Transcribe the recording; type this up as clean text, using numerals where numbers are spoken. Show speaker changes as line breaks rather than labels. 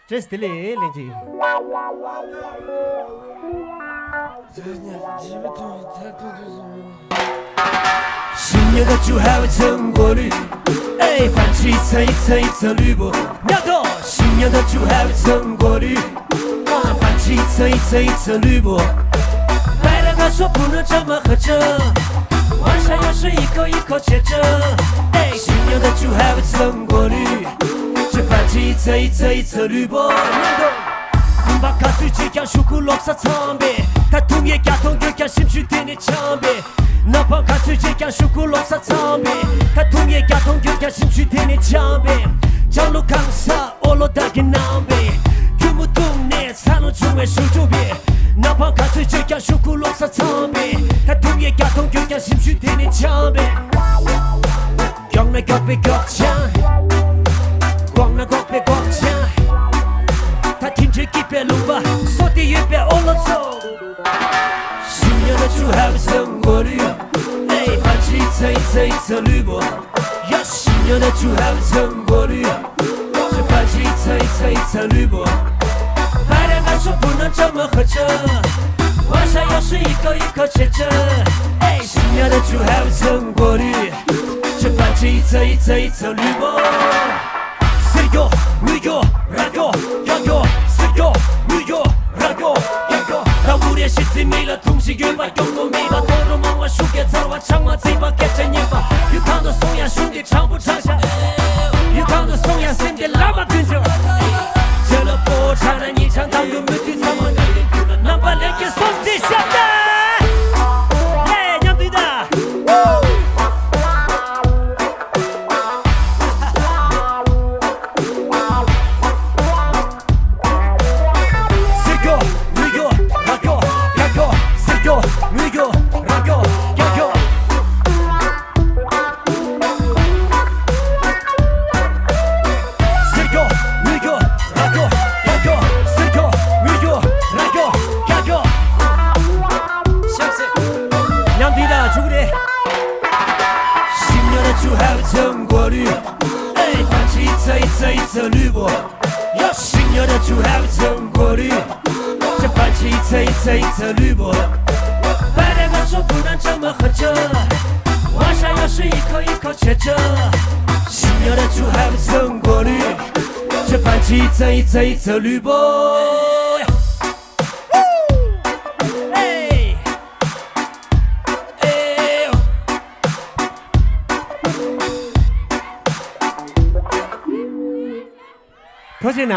这是的嘞，邻居。新年的酒还未成过滤，哎，泛起一层一层一层绿波。苗头，新年的酒还未成过滤，泛起一层一层一层绿波。白了他说不能这么喝着，晚上又是一口一口接着。哎，新年的酒还未成过滤，却泛起一层一层一层绿波。你把卡嘴机讲，受苦落沙长呗，他同也感同，越感心去对你强呗。哪怕卡嘴机讲，受苦落沙长呗，他同也感同，越感心去对你强呗。江路扛杀，我落得给难呗，看不懂呢，才能成为手足呗。哪怕卡嘴机讲，受苦落沙长呗，他同也感同，越感心去对你强呗。光那个被搞强，光那个被搞强。他听着一边路吧，说的一边欧了走。新年的酒还未成过滤，哎，泛起一层一层一层绿波。呀，新年的酒还未成过滤，却泛起一层一层一层绿波。白天还说不能这么喝着，晚上又是一口一口接着。哎，新年的酒还未成过滤，却泛起一层一层一层绿波。是哟，女哟，然哟，呀哟，是哟，女哟，然哟，呀哟。那5点写字没了，同心圆吧，用过没吧？多肉忙完，树叶草完，长完嘴巴给着年吧。有看到松阳兄弟唱不唱下？有看到松阳兄弟喇叭跟着。这了不唱了，你唱当个没对唱嘛？能把两个双手下来。哎，娘对的。绿波，要新年的酒还未成过滤，这泛起一层一层一层绿波。白天我说不能这么喝着，晚上又是一口一口接着。新年的酒还未成过滤，这泛起一层一层一层绿波。可是呢。